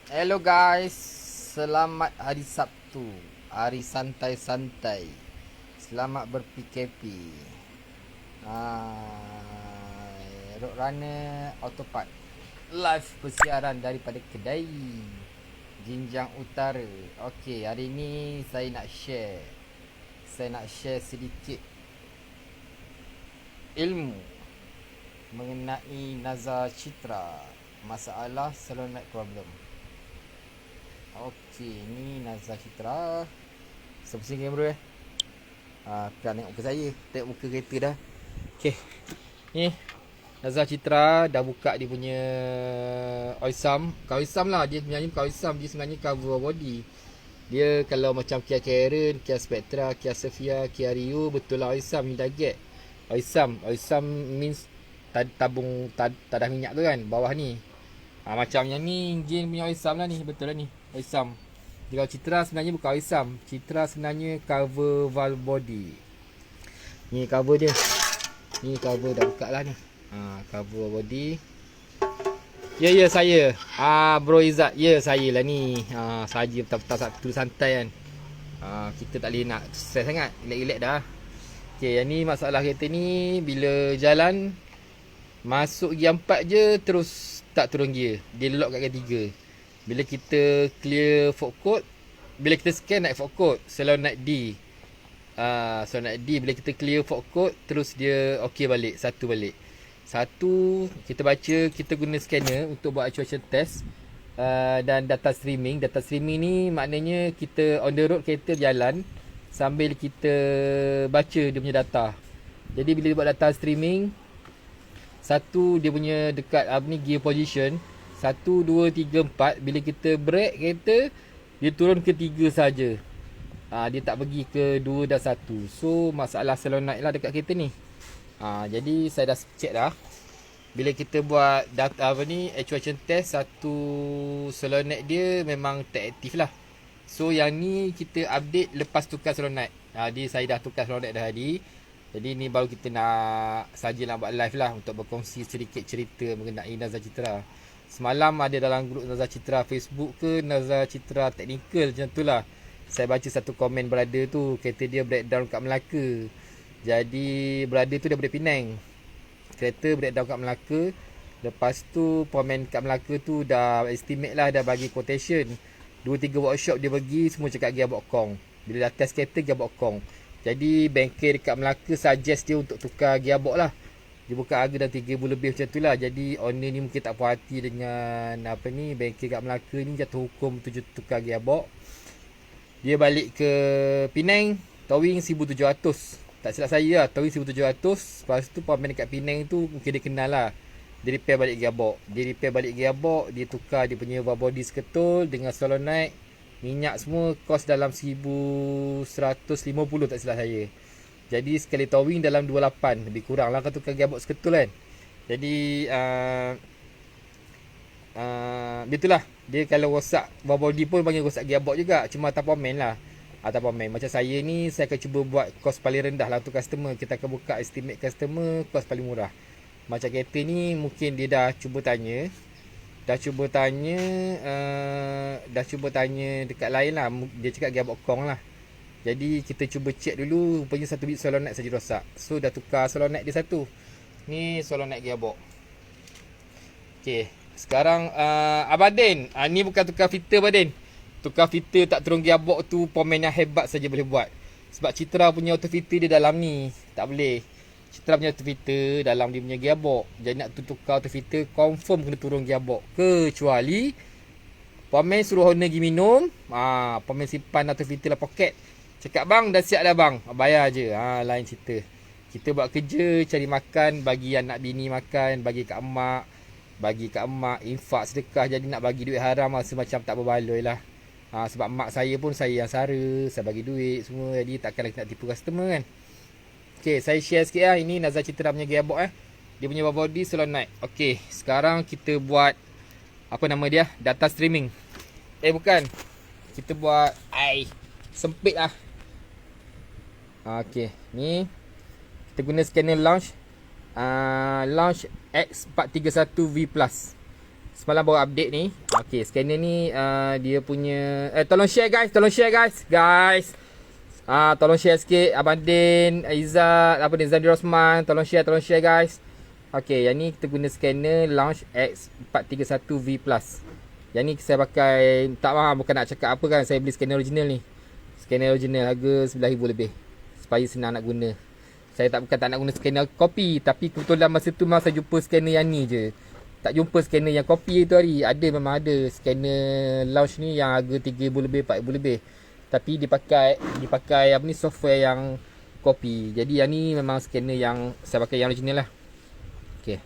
Hello guys, selamat hari Sabtu, hari santai-santai. Selamat ber-PKP. Roadrunner Autopart live persiaran daripada kedai Jinjang Utara. Okey, hari ni saya nak share sedikit ilmu mengenai Nazar Citra, masalah solenoid problem. Okey, ni Nazar Citra. Pusing kamera Kan tengok muka saya, tengok muka kereta dah. Okey, ni Nazar Citra dah buka dia punya Oisam. Oisam lah, dia sebenarnya bukan Oisam, dia sebenarnya cover body. Dia kalau macam Kia Karen, Kia Spectra, Kia Sofia, Kia Rio, betul lah Oisam ni target. Oisam means tabung tadah minyak tu kan, bawah ni. Macam yang ni engine punya Oisam lah ni, betul lah ni Oisam. Kalau Citra sebenarnya bukan Oisam, Citra sebenarnya cover valve body. Ni cover dia. Ni cover dah buka lah ni. Cover body. Ya saya. Bro Izzat, ya saya lah ni. Saja petang-petang Sabtu santai kan. Kita tak boleh nak stress sangat, relax-relax dah. Okey, yang ni masalah kereta ni bila jalan masuk gear 4 je terus tak turun gear. Dia lock kat gear 3. Bila kita clear fork code, bila kita scan naik fork code, solenoid D. Solenoid D bila kita clear fork code terus dia okey balik, satu balik. Satu kita baca, kita guna scanner untuk buat actuation test. Dan data streaming. Data streaming ni maknanya kita on the road, kereta jalan sambil kita baca dia punya data. Jadi bila dia buat data streaming, satu dia punya dekat gear position 1, 2, 3, 4. Bila kita brake kereta, dia turun ke 3 saja. Dia tak pergi ke 2 dan 1. So masalah solenoid lah dekat kereta ni. Jadi saya dah check dah. Bila kita buat data actuation test, satu solenoid dia memang tak aktif lah. So yang ni kita update lepas tukar solenoid. Jadi saya dah tukar solenoid dah tadi. Jadi ni baru kita nak buat live lah untuk berkongsi sedikit cerita mengenai Nazar Citra. Semalam ada dalam grup Nazar Citra Facebook ke Nazar Citra Technical, macam tu lah. Saya baca satu komen brother tu, kereta dia breakdown kat Melaka. Jadi brother tu daripada Penang, kereta breakdown kat Melaka. Lepas tu pemen kat Melaka tu dah estimate lah, dah bagi quotation 2-3 workshop dia pergi, semua cakap gearbox kong. Bila dah test kereta gearbox kong. Jadi bengkel dekat Melaka suggest dia untuk tukar gearbox lah. Dia buka harga dah 3,000 lebih macam tu lah. Jadi owner ni mungkin tak puas hati dengan bengkel kat Melaka ni, jatuh hukum tukar gearbox. Dia balik ke Penang, towing 1,700. Tak silap saya lah, towing 1,700. Lepas tu paman dekat Penang tu mungkin dia kenal lah. Dia repair balik gearbox. Dia tukar dia punya valve body seketul dengan solenoid, minyak semua, kos dalam 1,150 tak silap saya. Jadi sekali towing dalam 28, lebih kurang lah kan tukar gearbox seketul kan. Jadi itulah. Dia kalau rosak valve body pun panggil rosak gearbox juga, cuma tanpa main lah. Tanpa main. Macam saya ni, saya akan cuba buat kos paling rendah lah untuk customer. Kita akan buka estimate customer, kos paling murah. Macam kereta ni mungkin dia dah cuba tanya dekat lain lah. Dia cakap gearbox kong lah. Jadi kita cuba check dulu. Rupanya satu bit solenoid saja rosak. So dah tukar solenoid dia satu. Ni solenoid gearbox. Okay, sekarang Abadin, ni bukan tukar filter Abadin. Tukar filter tak turun gearbox tu pemen yang hebat saja boleh buat. Sebab Citra punya auto filter dia dalam ni, tak boleh. Citra punya auto filter dalam dia punya gearbox. Jadi nak tukar auto filter, confirm kena turun gearbox. Kecuali pemen suruh owner pergi minum, pemen simpan auto filter dalam poket. Cakap bang dah siap dah bang, bayar je. Lain cerita. Kita buat kerja, cari makan, bagi anak bini makan, bagi kat emak, infak sedekah. Jadi nak bagi duit haram rasa macam tak berbaloi lah. Sebab mak saya pun saya yang sara, saya bagi duit semua. Jadi takkan lagi nak tipu customer kan. Okay, saya share sikit lah. Ini Nazar Citra punya gearbox dia punya valve body solenoid. Okay, sekarang kita buat data streaming. Bukan, kita buat sempit lah. Okay, ni kita guna scanner launch X431V Plus. Semalam baru update ni. Okay, scanner ni dia punya tolong share guys, guys. Tolong share sikit. Abang Din, Izzat, apa ni, Zandir Osman, tolong share guys. Okay, yang ni kita guna scanner Launch X431V Plus. Yang ni saya pakai, tak faham, bukan nak cakap apa kan, saya beli scanner original ni. Scanner original harga RM11,000 lebih. Supaya senang nak guna. Saya bukan tak nak guna scanner kopi, tapi kebetulan masa tu memang saya jumpa scanner yang ni je. Tak jumpa scanner yang kopi tu hari. Ada, memang ada scanner Launch ni yang harga RM3,000 lebih, RM4,000 lebih. Tapi dipakai apa ni, software yang kopi. Jadi yang ni memang scanner yang saya pakai yang original lah. Okay,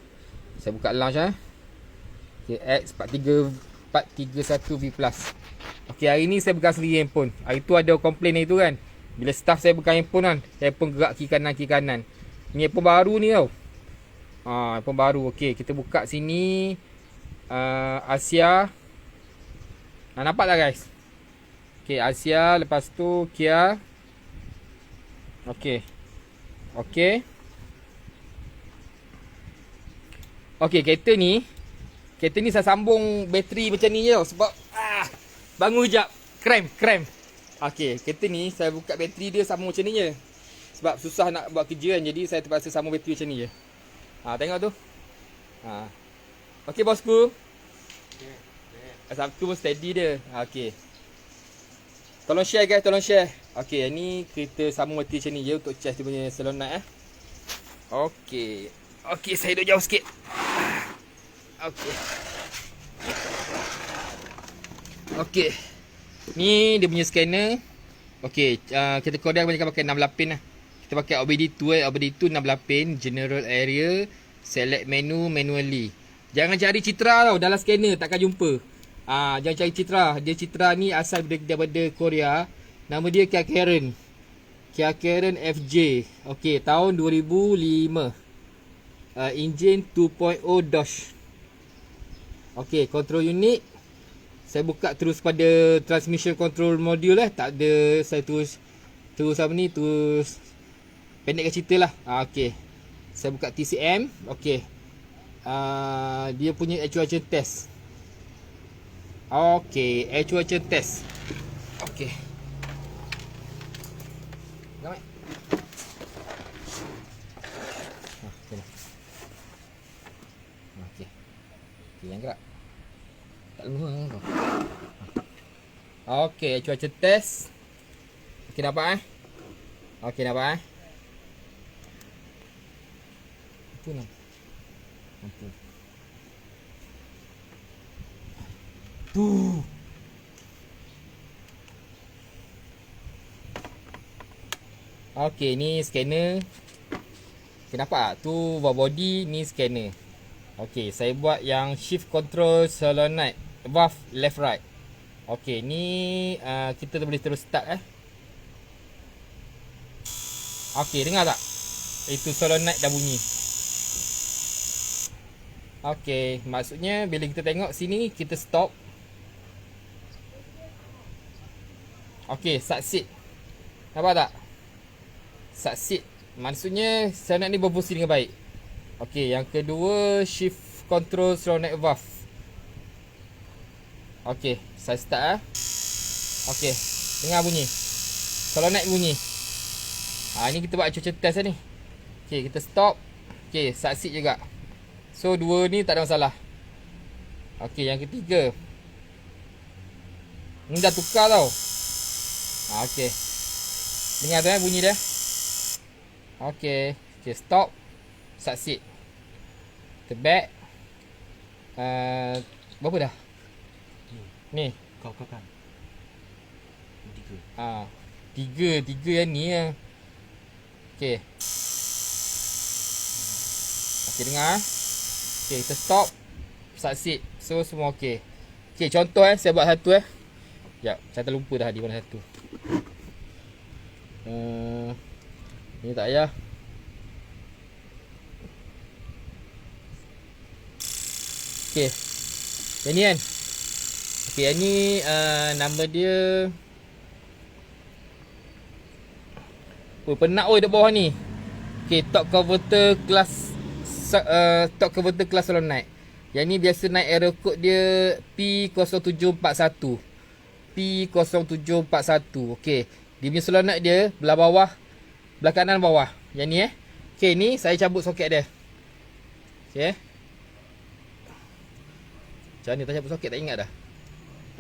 saya buka Launch Okay, X431V Plus. Okay, hari ni saya pegang sendiri handphone. Hari tu ada komplain itu kan, bila staff saya pegang handphone kan, handphone gerak kiri kanan. Ni handphone baru ni tau. Handphone baru. Okay, kita buka sini. Asia. Nampak tak guys? Okay, Asia. Lepas tu Kia. Okay. Okay, kereta ni saya sambung bateri macam ni je tau. Sebab bangun sekejap, Krem. Okay, kereta ni saya buka bateri dia sambung macam ni je. Sebab susah nak buat kerja kan, jadi saya terpaksa sambung bateri macam ni je. Tengok tu. Okay bosku. Sabtu pun steady dia. Okay, tolong share guys, Okay, yang ni kita sambung bateri macam ni je untuk charge dia punya solenoid Okay, saya duduk jauh sikit. Okay, ni dia punya scanner. Okay, kita Korea kebanyakan pakai 6 lapin lah. Kita pakai OBD2 6 lapin, general area, select menu manually. Jangan cari citra tau dalam scanner, takkan jumpa. Jangan cari citra. Dia citra ni asal daripada Korea. Nama dia Kia Karen FJ. Okay, tahun 2005. Engine 2.0 Dosh. Okay, control unit. Saya buka terus pada transmission control module lah. Tak ada, saya terus apa ni, terus pendekkan cerita lah. Okay, saya buka TCM. Okay, dia punya actuation test. Okay, actuation test. Okay, nampak? Okay, yang gerak tak lembut kau. Okay, cuaca test. Okay, nampak Okay, nampak Ampun. Tu. Okay, ni scanner. Okay, nampak tu body, ni scanner. Okay, saya buat yang shift control solenoid valve left right. Okay, ni kita boleh terus start Okay, dengar tak? Itu solenoid dah bunyi. Okay, maksudnya bila kita tengok sini, kita stop. Okay, succeed. Nampak tak? Succeed. Maksudnya solenoid ni berfungsi dengan baik. Okay, yang kedua, shift control solenoid valve. Okay, saya start Okay, dengar bunyi solenoid bunyi. Ni kita buat cuaca test ni. Okay, kita stop. Okay, succeed juga. So, dua ni tak ada masalah. Okay, yang ketiga, ni dah tukar tau. Okay, dengar tu bunyi dia. Okay, stop. Succeed. Kita back. Berapa dah? Ni kau kan. Tiga yang ni lah. Okay. Okay, dengar. Okay, kita stop. Succeed. So, semua okay. Okay, contoh saya buat satu Sekejap, saya terlupa dah di mana satu. Ni tak payah. Okay, yang ni kan. Okay, yang ni nama dia penat oi dekat bawah ni. Okay, torque converter class solenoid. Yang ni biasa naik error code dia P0741. P0741. Okey. Dia punya solenoid dia belah bawah, belah kanan bawah. Yang ni Okey, ni saya cabut soket dia. Okey. Macam ni tak cabut soket, tak ingat dah.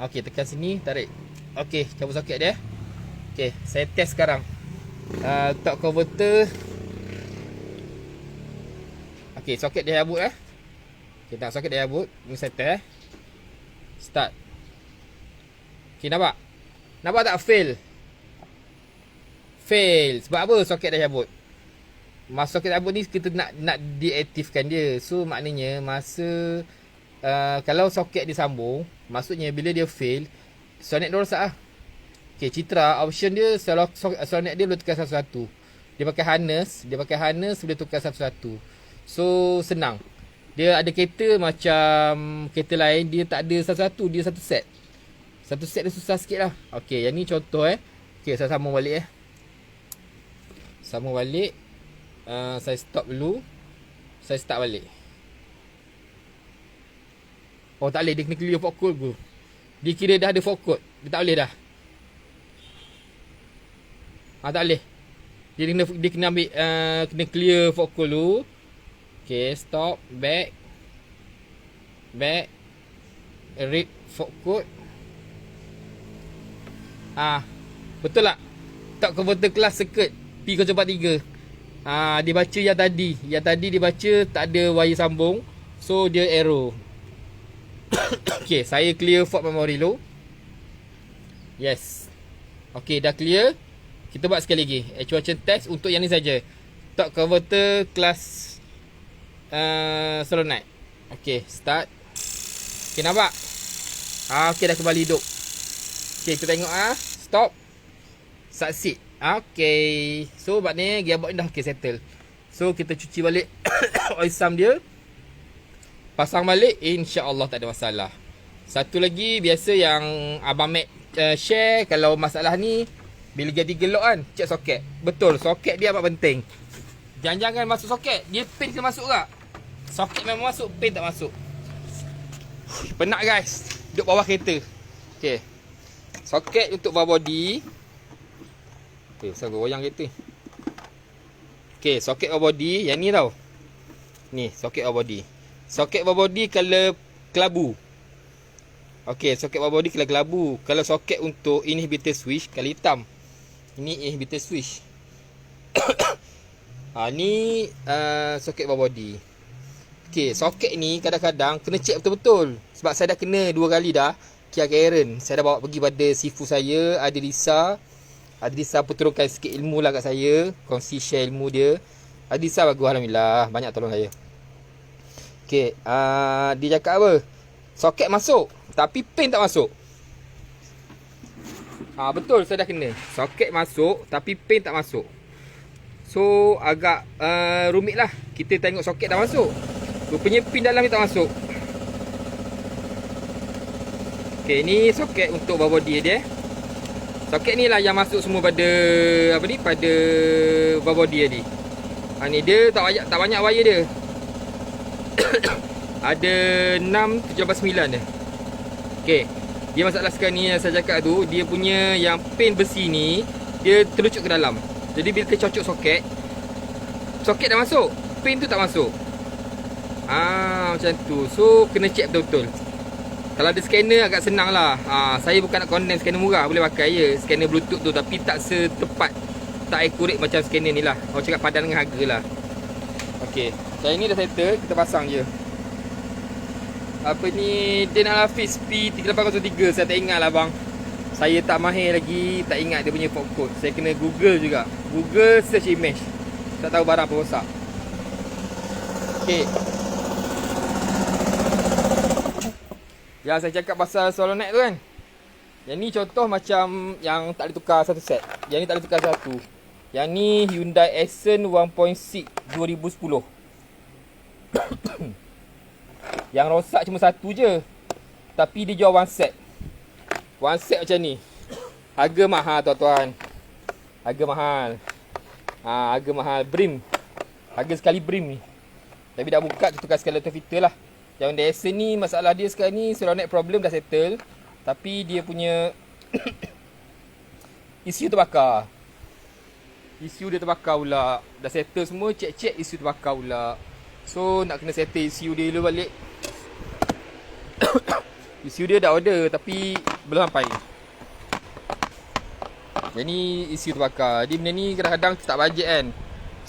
Okey, tekan sini, tarik. Okey, cabut soket dia. Okey, saya test sekarang. Torque converter. Okey, soket dia cabut Okey, tak soket dia cabut. Ni saya test. Start. Okey, nampak? Nampak tak fail? Fail. Sebab apa soket dah cabut? Masa soket cabut ni kita nak deaktifkan dia. So maknanya masa kalau soket disambung, maksudnya bila dia fail, solenoid dia rosak lah. Okay, Citra option dia solenoid dia boleh tukar satu-satu. Dia pakai harness boleh tukar satu-satu. So senang. Dia ada kereta macam kereta lain, dia tak ada satu-satu, dia satu set. Satu set dia susah sikit lah. Okay, yang ni contoh Okay, saya sambung balik Sambung balik. Saya stop dulu. Saya start balik. Oh, tak boleh, dia kena clear fault code dulu. Dia kira dah ada fault code, dia tak boleh dah. Tak boleh. Dia kena ambil kena clear fault code dulu. Okay, stop, back, read fault code. Betul tak? Torque converter class circuit P043. Dia baca yang tadi. Yang tadi dia baca tak ada wire sambung, so dia error. Okay, saya clear fault memory dulu. Yes. Okay, dah clear. Kita buat sekali lagi actuation test untuk yang ni saja. Torque converter class solenoid. Okay, start. Okay, nampak? Okay, dah kembali hidup. Okay, kita tengok stop. Succeed. Okay, so maknanya gearbox ni dah okay, settle. So kita cuci balik oil sum dia, pasang balik, insya-Allah tak ada masalah. Satu lagi biasa yang Abang Mac share, kalau masalah ni bila jadi gelok kan, cek soket. Betul, soket dia amat penting. Jangan masuk soket, dia pin kena masuk tak? Soket memang masuk, pin tak masuk. Penat guys, duduk bawah kereta. Okay, soket untuk bawah body. Okay, saya goyang kereta. Okay, soket bawah body yang ni tau. Ni, soket bawah body. Soket bawah body color kelabu. Okay, soket bawah body color kelabu. Kalau soket untuk inhibitor switch color hitam. Ini inhibitor switch. Ni soket bawah body. Okay, soket ni kadang-kadang kena check betul-betul. Sebab saya dah kena 2 kali dah Kia Karen. Saya dah bawa pergi pada sifu saya, Adrisa. Adrisa perturunkan sikit ilmu lah kat saya, kongsi share ilmu dia. Adrisa bagus, alhamdulillah, banyak tolong saya. Okay, dia cakap apa? Soket masuk, tapi pin tak masuk. Betul, saya dah kena. Soket masuk, tapi pin tak masuk. So, agak rumit lah. Kita tengok soket dah masuk, rupanya pin dalam ni tak masuk. Okay, ni soket untuk bawah body dia. Soket ni lah yang masuk semua pada pada bawah body ni. Ni dia tak banyak wire dia. Ada 6, 7, 8, 9 dia. Okay, dia masalah sekarang ni yang saya cakap tu, dia punya yang pin besi ni dia terlucut ke dalam. Jadi bila kita cocok soket, soket dah masuk, pin tu tak masuk. Macam tu. So kena check betul-betul. Kalau ada scanner agak senang lah. Saya bukan nak condemn scanner murah, boleh pakai je scanner bluetooth tu, tapi tak setepat, tak accurate macam scanner ni lah. Orang cakap padan dengan harga lah. Okay, saya ni dah settle, kita pasang je. Apa ni, Den Al-Hafiz P3803. Saya tak ingat lah bang, saya tak mahir lagi, tak ingat dia punya fault code. Saya kena Google juga, Google search image, tak tahu barang apa rosak. Okay, yang saya cakap pasal solenoid tu kan, yang ni contoh macam yang tak boleh tukar satu set. Yang ni tak boleh tukar satu. Yang ni Hyundai Accent 1.6 2010. Yang rosak cuma satu je, tapi dia jual one set. One set macam ni. Harga mahal tuan-tuan, harga mahal. Harga mahal. Brim, harga sekali brim ni. Tapi dah buka, tukar sekali auto filter lah. Yang Dyson ni masalah dia sekarang ni seronok problem dah settle. Tapi dia punya ECU terbakar. ECU dia terbakar pula. Dah settle semua, check ECU terbakar pula. So nak kena settle ECU dia dulu balik. ECU dia dah order tapi belum sampai. Jadi ECU terbakar. Jadi benda ni kadang-kadang tak bajet kan.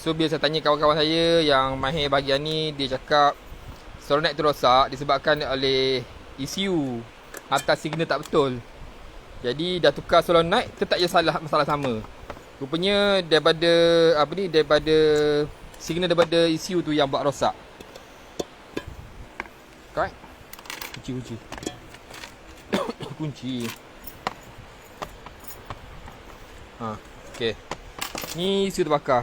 So bila saya tanya kawan-kawan saya yang mahir bahagian ni, dia cakap solenoid tu rosak disebabkan oleh ECU. Hantar signal tak betul. Jadi dah tukar solenoid, tetap je masalah sama. Rupanya daripada signal daripada ECU tu yang buat rosak. Kan? Kunci. Kunci. Okey. Ni ECU terbakar.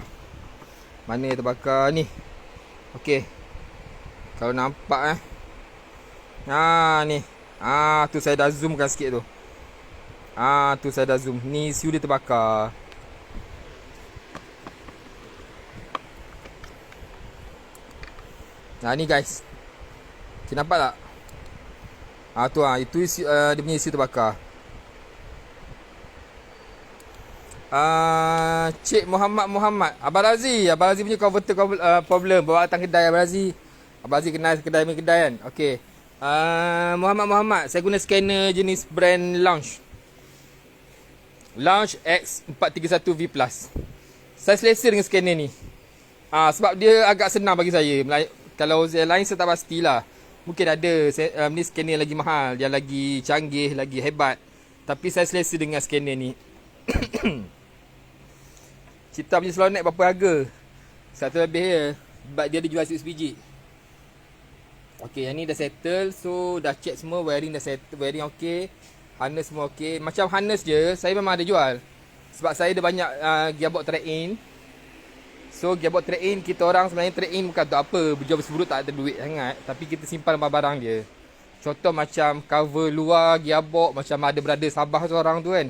Mana yang terbakar ni? Okey. Kalau nampak ni. Tu saya dah zoomkan sikit tu. Tu saya dah zoom. Ni ECU dia terbakar. Ni guys. Okay, nampak tak? Itu dia punya ECU terbakar. Cik Muhammad Abang Razi punya converter problem. Bawa datang kedai Abang Razi. Abang Razi kenal kedai kan. Okay. Muhammad, saya guna scanner jenis brand Launch X431V+. Saya selesa dengan scanner ni. Sebab dia agak senang bagi saya. Kalau lain saya tak pastilah. Mungkin ada ni scanner lagi mahal, yang lagi canggih, lagi hebat. Tapi saya selesa dengan scanner ni. Citra punya solenoid berapa harga? 1 lebih je. Sebab dia ada jual 6 biji. Okay, yang ni dah settle. So dah check semua, wiring dah settle, wiring okey, harness semua okey. Macam harness je saya memang ada jual. Sebab saya ada banyak gearbox trade-in. So gearbox trade-in, kita orang sebenarnya trade-in bukan untuk apa, berjual berseburuk tak ada duit sangat. Tapi kita simpan barang-barang dia. Contoh macam cover luar gearbox, macam ada brother Sabah tu orang tu kan.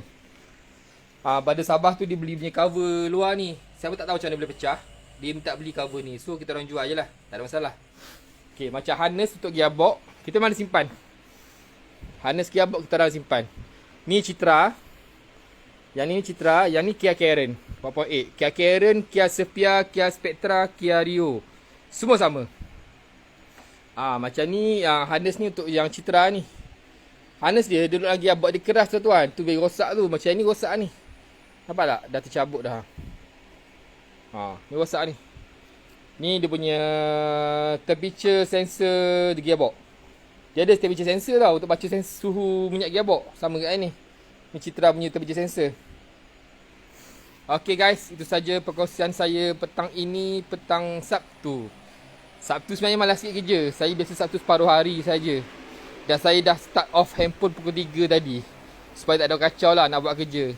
Brother Sabah tu dia beli punya cover luar ni. Saya pun tak tahu macam mana boleh pecah. Dia minta beli cover ni. So kita orang jual je lah, tak ada masalah. Okay, macam harness untuk gearbox, kita mana simpan. Harness gearbox kita orang simpan. Ni Citra. Yang ni Citra, yang ni Kia Karen 4.8. Kia Karen, Kia Sepia, Kia Spectra, Kia Rio. Semua sama. Macam ni, harness ni untuk yang Citra ni. Harness dia duduk lagi gearbox dia keras tuan. Tu very rosak tu. Macam ni rosak ni. Nampak tak? Dah tercabut dah. Ni rosak ni. Ni dia punya temperature sensor di gearbox. Dia ada temperature sensor tau untuk baca suhu minyak gearbox. Sama kat ni. Ni Citra punya temperature sensor. Okay guys, itu saja perkongsian saya petang ini, petang Sabtu. Sabtu sebenarnya malas sikit kerja. Saya biasa Sabtu separuh hari saja. Dan saya dah start off handphone pukul 3 tadi. Supaya tak ada kacau lah nak buat kerja.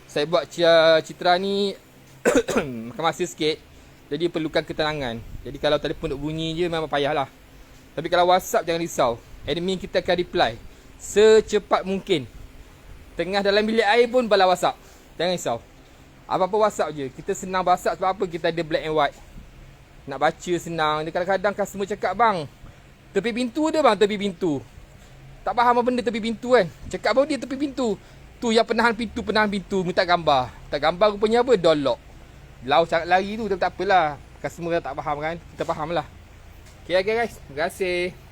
Saya buat Citra ni makan masa sikit. Jadi perlukan ketenangan. Jadi kalau telefon duk bunyi je memang payah lah. Tapi kalau WhatsApp jangan risau. Admin kita akan reply secepat mungkin. Tengah dalam bilik air pun balas WhatsApp. Jangan risau. Apa-apa WhatsApp je. Kita senang WhatsApp sebab apa? Kita ada black and white. Nak baca senang. Dia kadang-kadang customer cakap, bang, tepi pintu dia bang, tepi pintu. Tak faham apa benda tepi pintu kan. Cakap baru dia tepi pintu. Tu yang penahan pintu. Minta gambar. Tak gambar rupanya apa? Door lock. Lau sangat lari tu. Tapi tak apalah. Customer tak faham kan. Kita faham lah. Okay guys. Terima kasih.